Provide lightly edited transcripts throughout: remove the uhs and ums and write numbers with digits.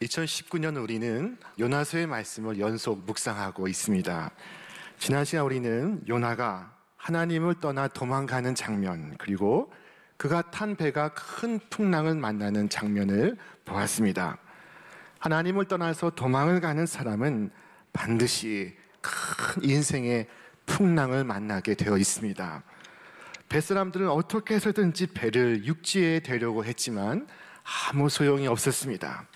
2019년 우리는 요나서의 말씀을 연속 묵상하고 있습니다. 지난 시간 우리는 요나가 하나님을 떠나 도망가는 장면, 그리고 그가 탄 배가 큰 풍랑을 만나는 장면을 보았습니다. 하나님을 떠나서 도망을 가는 사람은 반드시 큰 인생의 풍랑을 만나게 되어 있습니다. 뱃사람들은 어떻게 해서든지 배를 육지에 대려고 했지만 아무 소용이 없었습니다.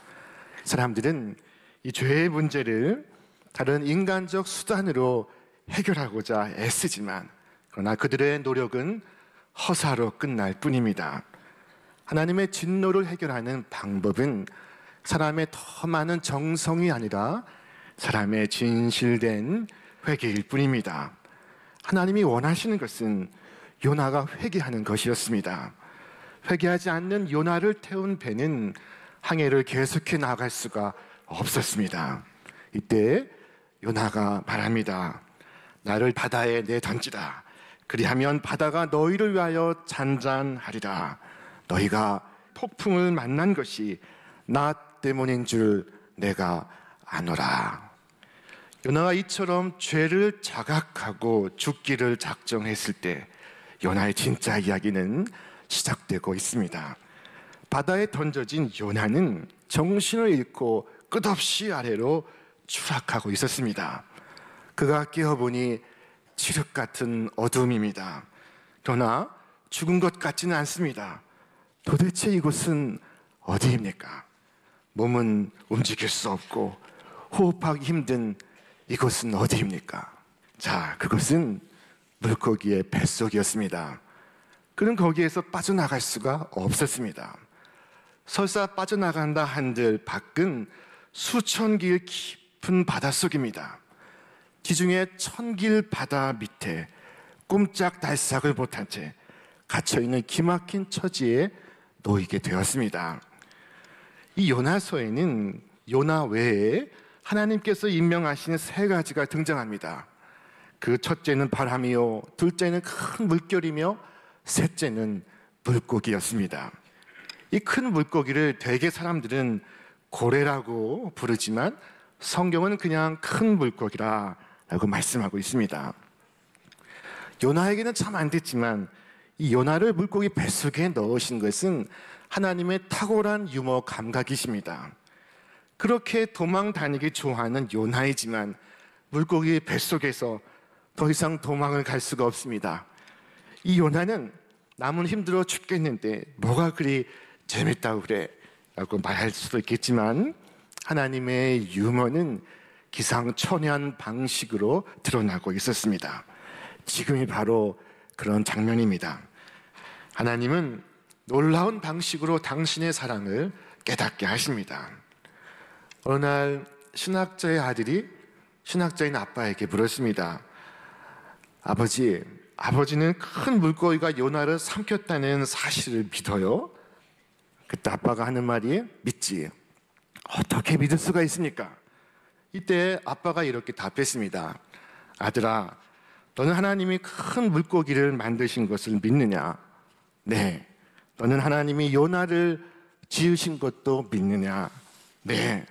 사람들은 이 죄의 문제를 다른 인간적 수단으로 해결하고자 애쓰지만, 그러나 그들의 노력은 허사로 끝날 뿐입니다. 하나님의 진노를 해결하는 방법은 사람의 더 많은 정성이 아니라 사람의 진실된 회개일 뿐입니다. 하나님이 원하시는 것은 요나가 회개하는 것이었습니다. 회개하지 않는 요나를 태운 배는 항해를 계속해 나갈 수가 없었습니다. 이때 요나가 말합니다. 나를 바다에 내던지라. 그리하면 바다가 너희를 위하여 잔잔하리라. 너희가 폭풍을 만난 것이 나 때문인 줄 내가 아노라. 요나가 이처럼 죄를 자각하고 죽기를 작정했을 때 요나의 진짜 이야기는 시작되고 있습니다. 바다에 던져진 요나는 정신을 잃고 끝없이 아래로 추락하고 있었습니다. 그가 깨어보니 칠흑 같은 어둠입니다. 그러나 죽은 것 같지는 않습니다. 도대체 이곳은 어디입니까? 몸은 움직일 수 없고 호흡하기 힘든 이곳은 어디입니까? 자, 그것은 물고기의 뱃속이었습니다. 그는 거기에서 빠져나갈 수가 없었습니다. 설사 빠져나간다 한들 밖은 수천 길 깊은 바닷속입니다. 지중해 1000길 바다 밑에 꼼짝달싹을 못한 채 갇혀있는 기막힌 처지에 놓이게 되었습니다. 이 요나서에는 요나 외에 하나님께서 임명하시는 3가지가 등장합니다. 그 첫째는 바람이요, 둘째는 큰 물결이며 셋째는 물고기였습니다. 이 큰 물고기를 대개 사람들은 고래라고 부르지만 성경은 그냥 큰 물고기라고 말씀하고 있습니다. 요나에게는 참 안 됐지만 이 요나를 물고기 뱃속에 넣으신 것은 하나님의 탁월한 유머 감각이십니다. 그렇게 도망 다니기 좋아하는 요나이지만 물고기 뱃속에서 더 이상 도망을 갈 수가 없습니다. 이 요나는 남은 힘들어 죽겠는데 뭐가 그리 재밌다고 그래? 라고 말할 수도 있겠지만 하나님의 유머는 기상천외한 방식으로 드러나고 있었습니다. 지금이 바로 그런 장면입니다. 하나님은 놀라운 방식으로 당신의 사랑을 깨닫게 하십니다. 어느 날 신학자의 아들이 신학자인 아빠에게 물었습니다. 아버지는 큰 물고기가 요나를 삼켰다는 사실을 믿어요? 그때 아빠가 하는 말이 믿지. 어떻게 믿을 수가 있습니까? 이때 아빠가 이렇게 답했습니다. 아들아, 너는 하나님이 큰 물고기를 만드신 것을 믿느냐? 네. 너는 하나님이 요나를 지으신 것도 믿느냐? 네.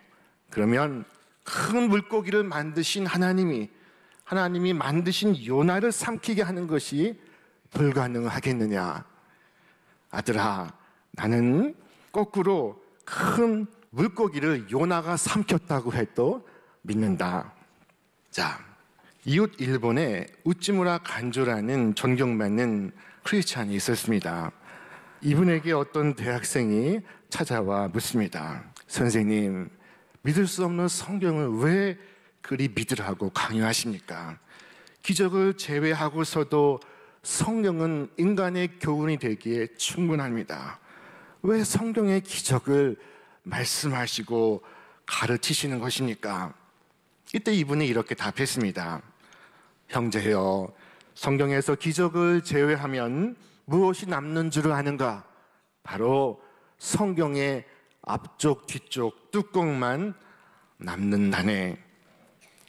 그러면 큰 물고기를 만드신 하나님이 만드신 요나를 삼키게 하는 것이 불가능하겠느냐? 아들아, 나는 거꾸로 큰 물고기를 요나가 삼켰다고 해도 믿는다. 자, 이웃 일본에 우찌무라 간조라는 존경받는 크리스찬이 있었습니다. 이분에게 어떤 대학생이 찾아와 묻습니다. 선생님, 믿을 수 없는 성경을 왜 그리 믿으라고 강요하십니까? 기적을 제외하고서도 성경은 인간의 교훈이 되기에 충분합니다. 왜 성경의 기적을 말씀하시고 가르치시는 것입니까? 이때 이분이 이렇게 답했습니다. 형제여, 성경에서 기적을 제외하면 무엇이 남는 줄 아는가? 바로 성경의 앞쪽 뒤쪽 뚜껑만 남는다네.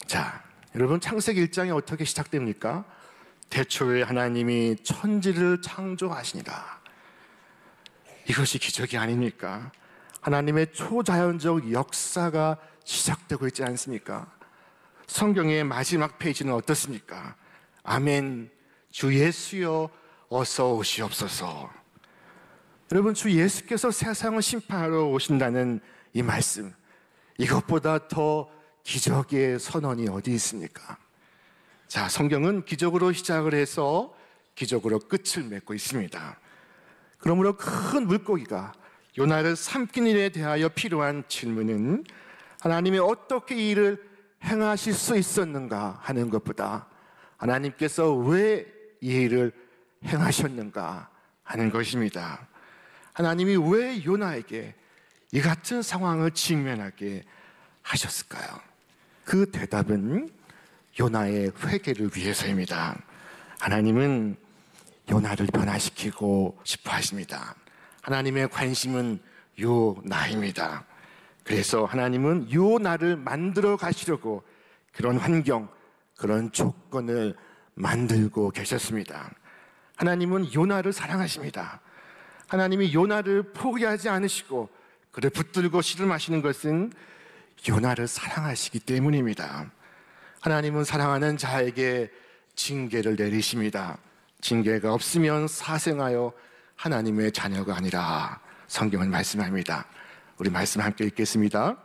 자, 여러분, 창세기 1장이 어떻게 시작됩니까? 태초에 하나님이 천지를 창조하시니라. 이것이 기적이 아닙니까? 하나님의 초자연적 역사가 시작되고 있지 않습니까? 성경의 마지막 페이지는 어떻습니까? 아멘, 주 예수여 어서 오시옵소서. 여러분, 주 예수께서 세상을 심판하러 오신다는 이 말씀, 이것보다 더 기적의 선언이 어디 있습니까? 자, 성경은 기적으로 시작을 해서 기적으로 끝을 맺고 있습니다. 그러므로 큰 물고기가 요나를 삼킨 일에 대하여 필요한 질문은 하나님이 어떻게 이 일을 행하실 수 있었는가 하는 것보다 하나님께서 왜 이 일을 행하셨는가 하는 것입니다. 하나님이 왜 요나에게 이 같은 상황을 직면하게 하셨을까요? 그 대답은 요나의 회개를 위해서입니다. 하나님은 요나를 변화시키고 싶어 하십니다. 하나님의 관심은 요나입니다. 그래서 하나님은 요나를 만들어 가시려고 그런 환경, 그런 조건을 만들고 계셨습니다. 하나님은 요나를 사랑하십니다. 하나님이 요나를 포기하지 않으시고 그를 붙들고 씨름하시는 것은 요나를 사랑하시기 때문입니다. 하나님은 사랑하는 자에게 징계를 내리십니다. 징계가 없으면 사생하여 하나님의 자녀가 아니라 성경은 말씀합니다. 우리 말씀 함께 읽겠습니다.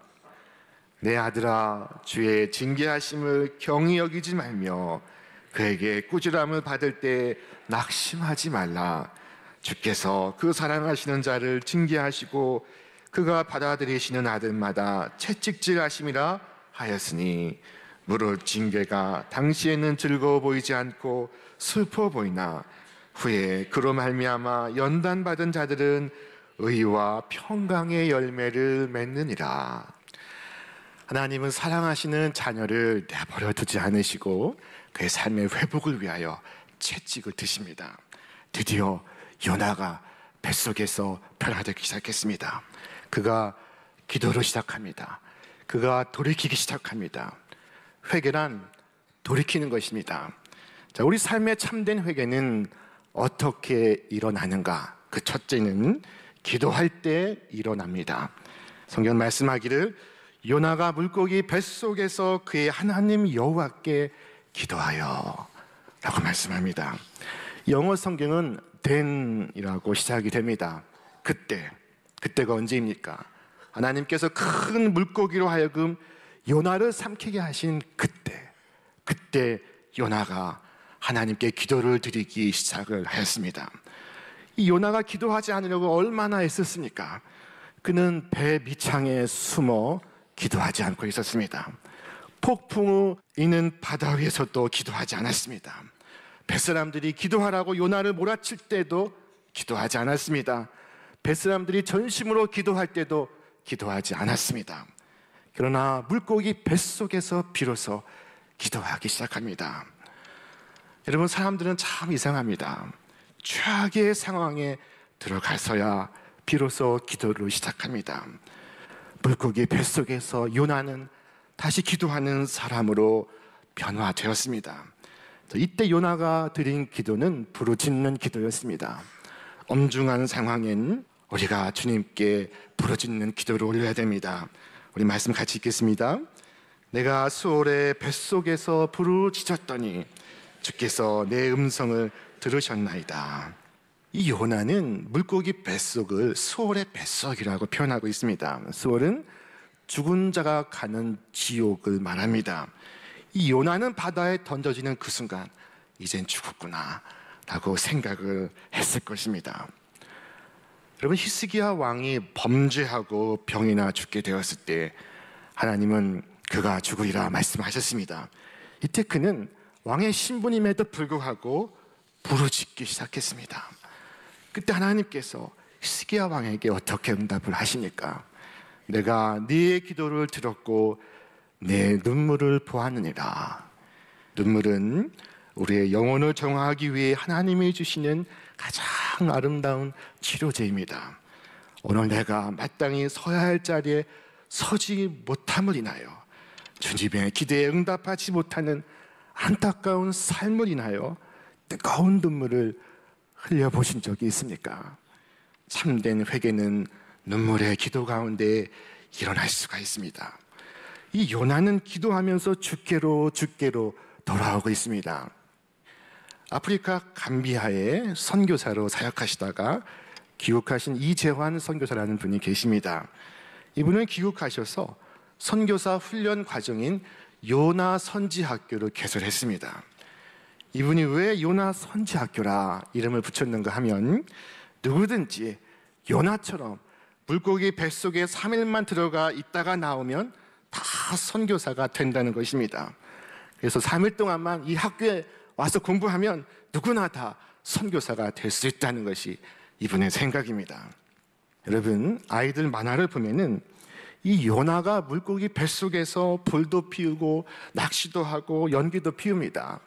내 아들아, 주의 징계하심을 경히 여기지 말며 그에게 꾸지람을 받을 때 낙심하지 말라. 주께서 그 사랑하시는 자를 징계하시고 그가 받아들이시는 아들마다 채찍질하심이라 하였으니 무릇 징계가 당시에는 즐거워 보이지 않고 슬퍼 보이나 후에 그로 말미암아 연단받은 자들은 의와 평강의 열매를 맺느니라. 하나님은 사랑하시는 자녀를 내버려 두지 않으시고 그의 삶의 회복을 위하여 채찍을 드십니다. 드디어 요나가 뱃속에서 변화되기 시작했습니다. 그가 기도를 시작합니다. 그가 돌이키기 시작합니다. 회개란 돌이키는 것입니다. 자, 우리 삶의 참된 회개는 어떻게 일어나는가? 그 첫째는 기도할 때 일어납니다. 성경 말씀하기를 요나가 물고기 뱃속에서 그의 하나님 여호와께 기도하여 라고 말씀합니다. 영어 성경은 then이라고 시작이 됩니다. 그때가 언제입니까? 하나님께서 큰 물고기로 하여금 요나를 삼키게 하신 그때 요나가 하나님께 기도를 드리기 시작을 하였습니다. 이 요나가 기도하지 않으려고 얼마나 애썼습니까? 그는 배 밑창에 숨어 기도하지 않고 있었습니다. 폭풍우 있는 바다 위에서도 기도하지 않았습니다. 뱃사람들이 기도하라고 요나를 몰아칠 때도 기도하지 않았습니다. 뱃사람들이 전심으로 기도할 때도 기도하지 않았습니다. 그러나 물고기 뱃속에서 비로소 기도하기 시작합니다. 여러분, 사람들은 참 이상합니다. 최악의 상황에 들어가서야 비로소 기도를 시작합니다. 물고기 뱃속에서 요나는 다시 기도하는 사람으로 변화되었습니다. 이때 요나가 드린 기도는 부르짖는 기도였습니다. 엄중한 상황엔 우리가 주님께 부르짖는 기도를 올려야 됩니다. 우리 말씀 같이 읽겠습니다. 내가 수월의 뱃속에서 부르짖었더니 주께서 내 음성을 들으셨나이다. 이 요나는 물고기 뱃속을 수월의 뱃속이라고 표현하고 있습니다. 수월은 죽은 자가 가는 지옥을 말합니다. 이 요나는 바다에 던져지는 그 순간 이젠 죽었구나 라고 생각을 했을 것입니다. 여러분, 히스기야 왕이 범죄하고 병이나 죽게 되었을 때 하나님은 그가 죽으리라 말씀하셨습니다. 이때 그는 왕의 신분임에도 불구하고 부르짖기 시작했습니다. 그때 하나님께서 히스기야 왕에게 어떻게 응답을 하십니까? 내가 네 기도를 들었고 내 눈물을 보았느니라. 눈물은 우리의 영혼을 정화하기 위해 하나님이 주시는 가장 아름다운 치료제입니다. 오늘 내가 마땅히 서야 할 자리에 서지 못함을 인하여 주님의 기대에 응답하지 못하는 안타까운 삶을 인하여 뜨거운 눈물을 흘려보신 적이 있습니까? 참된 회개는 눈물의 기도 가운데 일어날 수가 있습니다. 이 요나는 기도하면서 주께로 돌아오고 있습니다. 아프리카 감비아에 선교사로 사역하시다가 귀국하신 이재환 선교사라는 분이 계십니다. 이분은 귀국하셔서 선교사 훈련 과정인 요나 선지학교를 개설했습니다. 이분이 왜 요나 선지학교라 이름을 붙였는가 하면 누구든지 요나처럼 물고기 뱃속에 3일만 들어가 있다가 나오면 다 선교사가 된다는 것입니다. 그래서 3일 동안만 이 학교에 와서 공부하면 누구나 다 선교사가 될 수 있다는 것이 이분의 생각입니다. 여러분, 아이들 만화를 보면은 이 요나가 물고기 뱃속에서 불도 피우고 낚시도 하고 연기도 피웁니다.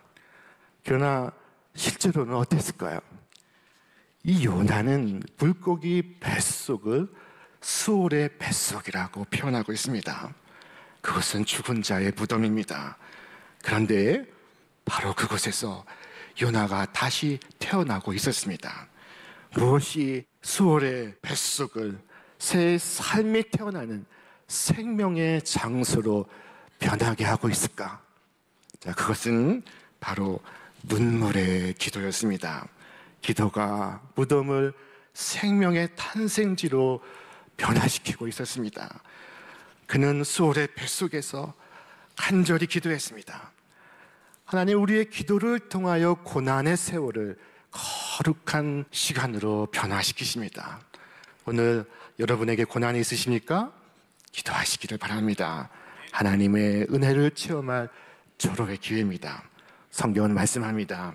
그러나 실제로는 어땠을까요? 이 요나는 물고기 뱃속을 수올의 뱃속이라고 표현하고 있습니다. 그것은 죽은 자의 무덤입니다. 그런데 바로 그곳에서 요나가 다시 태어나고 있었습니다. 무엇이 수올의 뱃속을 새 삶이 태어나는 생명의 장소로 변하게 하고 있을까? 자, 그것은 바로 눈물의 기도였습니다. 기도가 무덤을 생명의 탄생지로 변화시키고 있었습니다. 그는 수올의 뱃속에서 간절히 기도했습니다. 하나님, 우리의 기도를 통하여 고난의 세월을 거룩한 시간으로 변화시키십니다. 오늘 여러분에게 고난이 있으십니까? 기도하시기를 바랍니다. 하나님의 은혜를 체험할 절호의 기회입니다. 성경은 말씀합니다.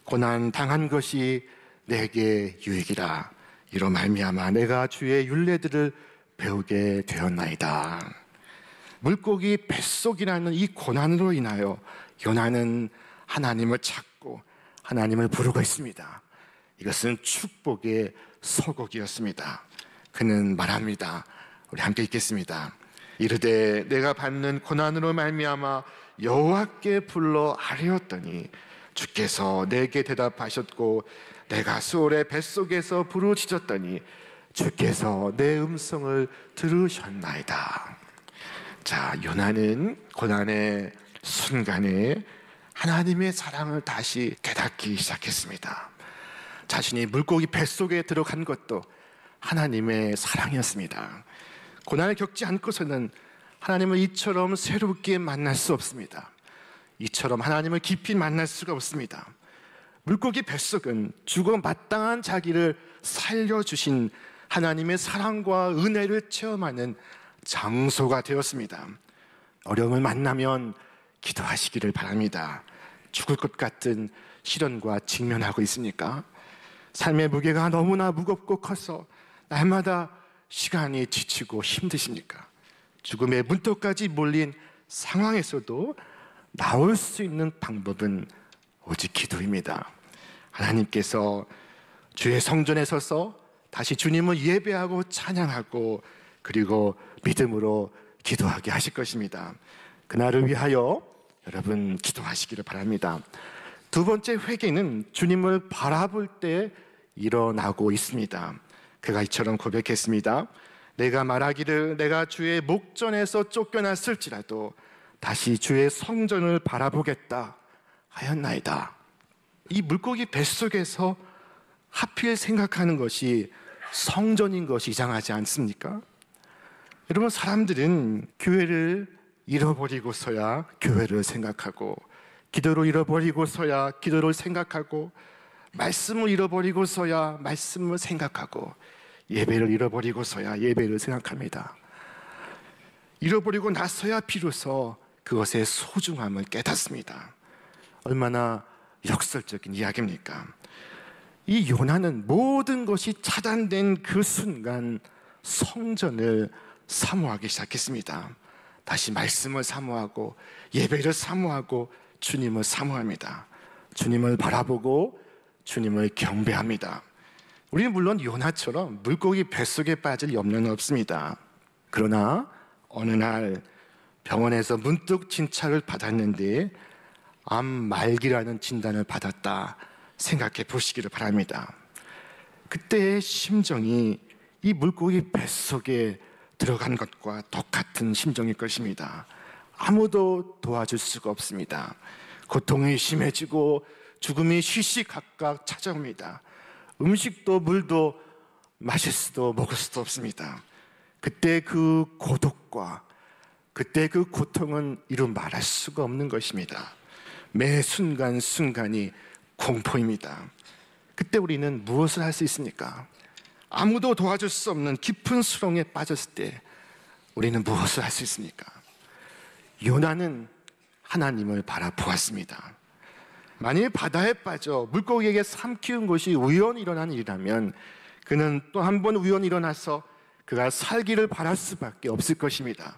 고난 당한 것이 내게 유익이라. 이로 말미암아 내가 주의 율례들을 배우게 되었나이다. 물고기 뱃속이라는 이 고난으로 인하여 요나는 하나님을 찾고 하나님을 부르고 있습니다. 이것은 축복의 서곡이었습니다. 그는 말합니다. 우리 함께 읽겠습니다. 이르되 내가 받는 고난으로 말미암아 여호와께 불러 아뢰었더니 주께서 내게 대답하셨고 내가 수올의 뱃속에서 부르짖었더니 주께서 내 음성을 들으셨나이다. 자, 요나는 고난의 순간에 하나님의 사랑을 다시 깨닫기 시작했습니다. 자신이 물고기 뱃속에 들어간 것도 하나님의 사랑이었습니다. 고난을 겪지 않고서는 하나님을 이처럼 새롭게 만날 수 없습니다. 이처럼 하나님을 깊이 만날 수가 없습니다. 물고기 뱃속은 죽어 마땅한 자기를 살려주신 하나님의 사랑과 은혜를 체험하는 장소가 되었습니다. 어려움을 만나면 기도하시기를 바랍니다. 죽을 것 같은 시련과 직면하고 있습니까? 삶의 무게가 너무나 무겁고 커서 날마다 시간이 지치고 힘드십니까? 죽음의 문턱까지 몰린 상황에서도 나올 수 있는 방법은 오직 기도입니다. 하나님께서 주의 성전에 서서 다시 주님을 예배하고 찬양하고 그리고 믿음으로 기도하게 하실 것입니다. 그날을 위하여 여러분 기도하시기를 바랍니다. 두 번째 회개는 주님을 바라볼 때 일어나고 있습니다. 그가 이처럼 고백했습니다. 내가 말하기를 내가 주의 목전에서 쫓겨났을지라도 다시 주의 성전을 바라보겠다 하였나이다. 이 물고기 뱃속에서 하필 생각하는 것이 성전인 것이 이상하지 않습니까? 여러분, 사람들은 교회를 잃어버리고서야 교회를 생각하고 기도를 잃어버리고서야 기도를 생각하고 말씀을 잃어버리고서야 말씀을 생각하고 예배를 잃어버리고서야 예배를 생각합니다. 잃어버리고 나서야 비로소 그것의 소중함을 깨닫습니다. 얼마나 역설적인 이야기입니까? 이 요나는 모든 것이 차단된 그 순간 성전을 사모하기 시작했습니다. 다시 말씀을 사모하고 예배를 사모하고 주님을 사모합니다. 주님을 바라보고 주님을 경배합니다. 우리는 물론 요나처럼 물고기 뱃속에 빠질 염려는 없습니다. 그러나 어느 날 병원에서 문득 진찰을 받았는데 암 말기라는 진단을 받았다 생각해 보시기를 바랍니다. 그때의 심정이 이 물고기 뱃속에 들어간 것과 똑같은 심정일 것입니다. 아무도 도와줄 수가 없습니다. 고통이 심해지고 죽음이 시시각각 찾아옵니다. 음식도 물도 마실 수도 먹을 수도 없습니다. 그때 그 고독과 그때 그 고통은 이루 말할 수가 없는 것입니다. 매 순간순간이 공포입니다. 그때 우리는 무엇을 할 수 있습니까? 아무도 도와줄 수 없는 깊은 수렁에 빠졌을 때 우리는 무엇을 할 수 있습니까? 요나는 하나님을 바라보았습니다. 만일 바다에 빠져 물고기에게 삼키운 것이 우연히 일어난 일이라면 그는 또 한 번 우연히 일어나서 그가 살기를 바랄 수밖에 없을 것입니다.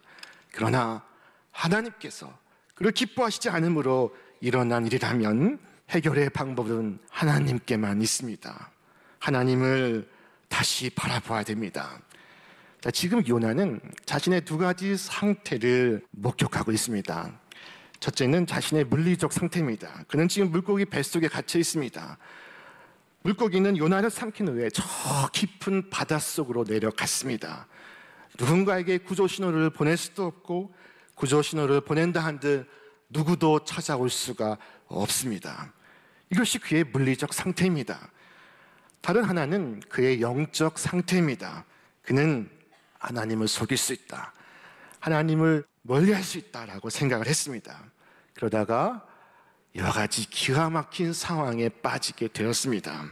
그러나 하나님께서 그를 기뻐하시지 않으므로 일어난 일이라면 해결의 방법은 하나님께만 있습니다. 하나님을 다시 바라봐야 됩니다. 자, 지금 요나는 자신의 두 가지 상태를 목격하고 있습니다. 첫째는 자신의 물리적 상태입니다. 그는 지금 물고기 뱃속에 갇혀 있습니다. 물고기는 요나를 삼킨 후에 저 깊은 바닷속으로 내려갔습니다. 누군가에게 구조 신호를 보낼 수도 없고 구조 신호를 보낸다 한들 누구도 찾아올 수가 없습니다. 이것이 그의 물리적 상태입니다. 다른 하나는 그의 영적 상태입니다. 그는 하나님을 속일 수 있다, 하나님을 멀리할 수 있다라고 생각을 했습니다. 그러다가 여러 가지 기가 막힌 상황에 빠지게 되었습니다.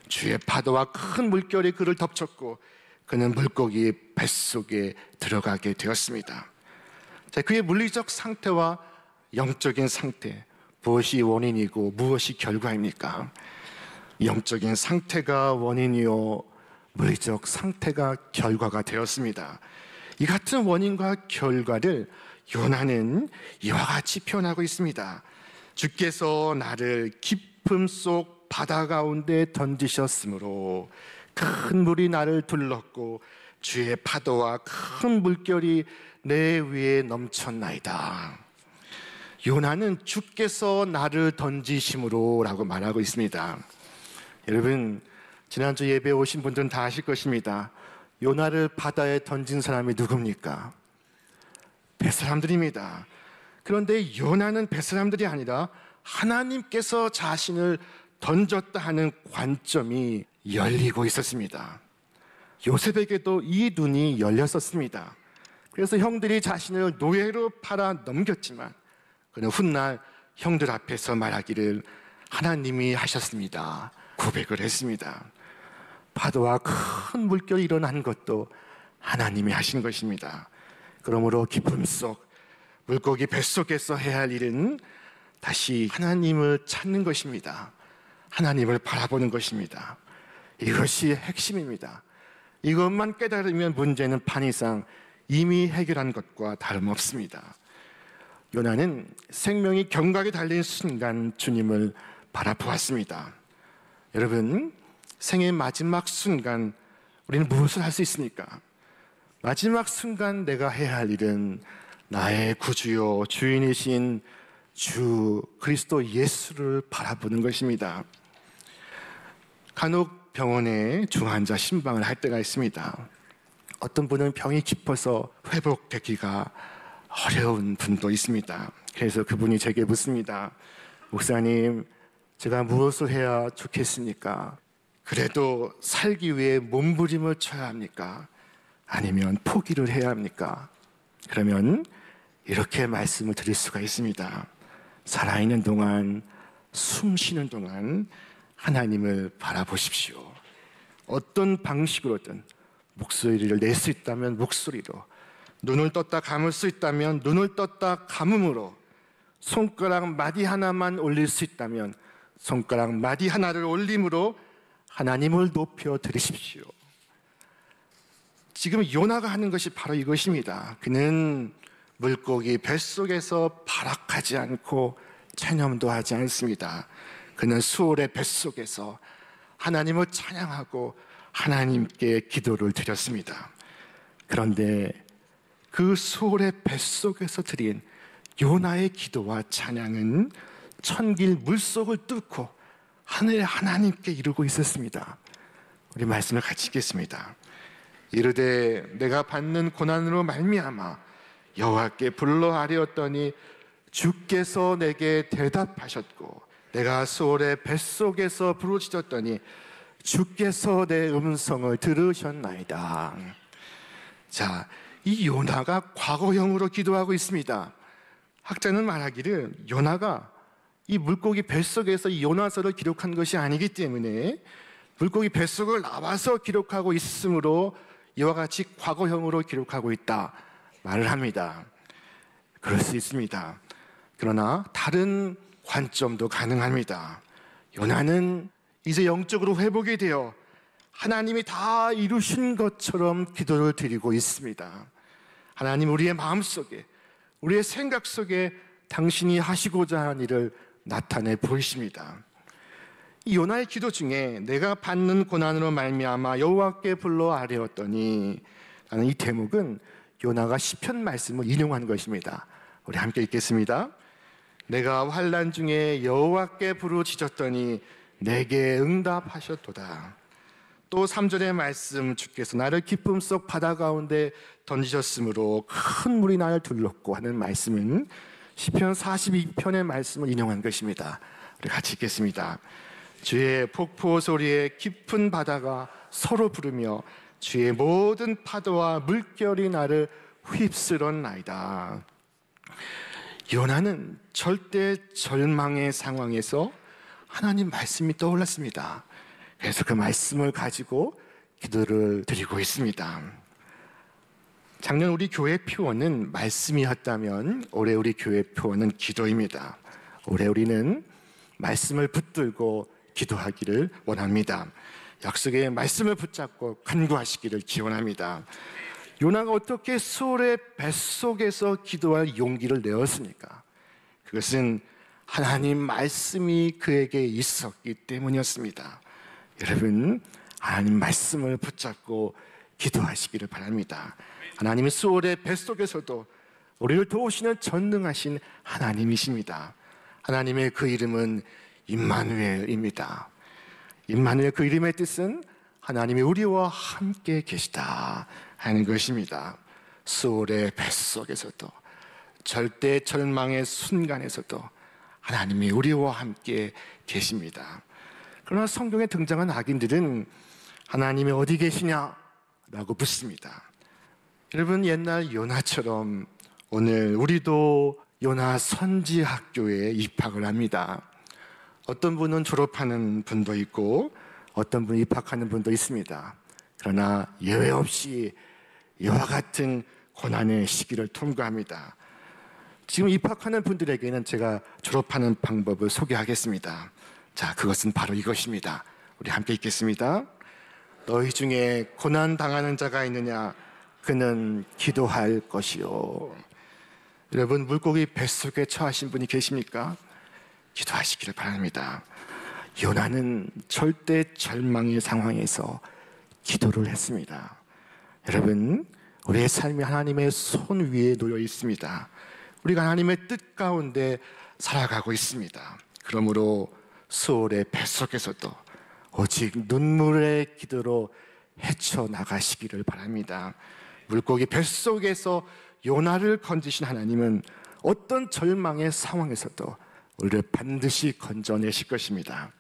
주의 파도와 큰 물결이 그를 덮쳤고 그는 물고기 뱃속에 들어가게 되었습니다. 자, 그의 물리적 상태와 영적인 상태, 무엇이 원인이고 무엇이 결과입니까? 영적인 상태가 원인이요, 물리적 상태가 결과가 되었습니다. 이 같은 원인과 결과를 요나는 이와 같이 표현하고 있습니다. 주께서 나를 깊음 속 바다 가운데 던지셨으므로 큰 물이 나를 둘렀고 주의 파도와 큰 물결이 내 위에 넘쳤나이다. 요나는 주께서 나를 던지심으로 라고 말하고 있습니다. 여러분, 지난주 예배에 오신 분들은 다 아실 것입니다. 요나를 바다에 던진 사람이 누굽니까? 뱃사람들입니다. 그런데 요나는 뱃사람들이 아니라 하나님께서 자신을 던졌다 하는 관점이 열리고 있었습니다. 요셉에게도 이 눈이 열렸었습니다. 그래서 형들이 자신을 노예로 팔아 넘겼지만 그는 훗날 형들 앞에서 말하기를 하나님이 하셨습니다, 고백을 했습니다. 파도와 큰 물결이 일어난 것도 하나님이 하신 것입니다. 그러므로 기쁨 속 물고기 뱃속에서 해야 할 일은 다시 하나님을 찾는 것입니다. 하나님을 바라보는 것입니다. 이것이 핵심입니다. 이것만 깨달으면 문제는 반 이상 이미 해결한 것과 다름없습니다. 요나는 생명이 경각에 달린 순간 주님을 바라보았습니다. 여러분, 생의 마지막 순간 우리는 무엇을 할 수 있습니까? 마지막 순간 내가 해야 할 일은 나의 구주요 주인이신 주 그리스도 예수를 바라보는 것입니다. 간혹 병원에 중환자 신방을 할 때가 있습니다. 어떤 분은 병이 깊어서 회복되기가 어려운 분도 있습니다. 그래서 그분이 제게 묻습니다. 목사님, 제가 무엇을 해야 좋겠습니까? 그래도 살기 위해 몸부림을 쳐야 합니까? 아니면 포기를 해야 합니까? 그러면 이렇게 말씀을 드릴 수가 있습니다. 살아있는 동안, 숨 쉬는 동안 하나님을 바라보십시오. 어떤 방식으로든 목소리를 낼 수 있다면 목소리로, 눈을 떴다 감을 수 있다면 눈을 떴다 감음으로, 손가락 마디 하나만 올릴 수 있다면 손가락 마디 하나를 올림으로 하나님을 높여 드리십시오. 지금 요나가 하는 것이 바로 이것입니다. 그는 물고기 뱃속에서 발악하지 않고 체념도 하지 않습니다. 그는 수월의 뱃속에서 하나님을 찬양하고 하나님께 기도를 드렸습니다. 그런데 그 수월의 뱃속에서 드린 요나의 기도와 찬양은 천길 물속을 뚫고 하늘의 하나님께 이르고 있었습니다. 우리 말씀을 같이 읽겠습니다. 이르되 내가 받는 고난으로 말미암아 여호와께 불러 아뢰었더니 주께서 내게 대답하셨고 내가 수월의 뱃속에서 부르짖었더니 주께서 내 음성을 들으셨나이다. 자, 이 요나가 과거형으로 기도하고 있습니다. 학자는 말하기를 요나가 이 물고기 뱃속에서 이 요나서를 기록한 것이 아니기 때문에 물고기 뱃속을 나와서 기록하고 있으므로 이와 같이 과거형으로 기록하고 있다 말을 합니다. 그럴 수 있습니다. 그러나 다른 관점도 가능합니다. 요나는 이제 영적으로 회복이 되어 하나님이 다 이루신 것처럼 기도를 드리고 있습니다. 하나님, 우리의 마음속에, 우리의 생각 속에 당신이 하시고자 하는 일을 나타내 보이십니다. 이 요나의 기도 중에 내가 받는 고난으로 말미암아 여호와께 불러 아뢰었더니 라는 이 대목은 요나가 시편 말씀을 인용한 것입니다. 우리 함께 읽겠습니다. 내가 환난 중에 여호와께 부르짖었더니 내게 응답하셨도다. 또 3절의 말씀, 주께서 나를 기쁨 속 바다 가운데 던지셨으므로 큰 물이 나를 둘렀고 하는 말씀은 시편 42편의 말씀을 인용한 것입니다. 우리 같이 읽겠습니다. 주의 폭포 소리에 깊은 바다가 서로 부르며 주의 모든 파도와 물결이 나를 휩쓸었나이다. 요나는 절대 절망의 상황에서 하나님 말씀이 떠올랐습니다. 그래서 그 말씀을 가지고 기도를 드리고 있습니다. 작년 우리 교회 표어는 말씀이었다면 올해 우리 교회 표어는 기도입니다. 올해 우리는 말씀을 붙들고 기도하기를 원합니다. 약속의 말씀을 붙잡고 간구하시기를 기원합니다. 요나가 어떻게 수월의 뱃속에서 기도할 용기를 내었습니까? 그것은 하나님 말씀이 그에게 있었기 때문이었습니다. 여러분, 하나님 말씀을 붙잡고 기도하시기를 바랍니다. 하나님은 수월의 뱃속에서도 우리를 도우시는 전능하신 하나님이십니다. 하나님의 그 이름은 임마누엘입니다. 임마누엘, 그 이름의 뜻은 하나님이 우리와 함께 계시다 하는 것입니다. 수월의 뱃속에서도 절대 절망의 순간에서도 하나님이 우리와 함께 계십니다. 그러나 성경에 등장한 악인들은 하나님이 어디 계시냐? 라고 묻습니다. 여러분, 옛날 요나처럼 오늘 우리도 요나 선지학교에 입학을 합니다. 어떤 분은 졸업하는 분도 있고 어떤 분은 입학하는 분도 있습니다. 그러나 예외 없이 이와 같은 고난의 시기를 통과합니다. 지금 입학하는 분들에게는 제가 졸업하는 방법을 소개하겠습니다. 자, 그것은 바로 이것입니다. 우리 함께 읽겠습니다. 너희 중에 고난 당하는 자가 있느냐? 그는 기도할 것이요. 여러분, 물고기 뱃속에 처하신 분이 계십니까? 기도하시기를 바랍니다. 요나는 절대 절망의 상황에서 기도를 했습니다. 여러분, 우리의 삶이 하나님의 손 위에 놓여 있습니다. 우리가 하나님의 뜻 가운데 살아가고 있습니다. 그러므로 수월의 뱃속에서도 오직 눈물의 기도로 헤쳐나가시기를 바랍니다. 물고기 뱃속에서 요나를 건지신 하나님은 어떤 절망의 상황에서도 우리를 반드시 건져내실 것입니다.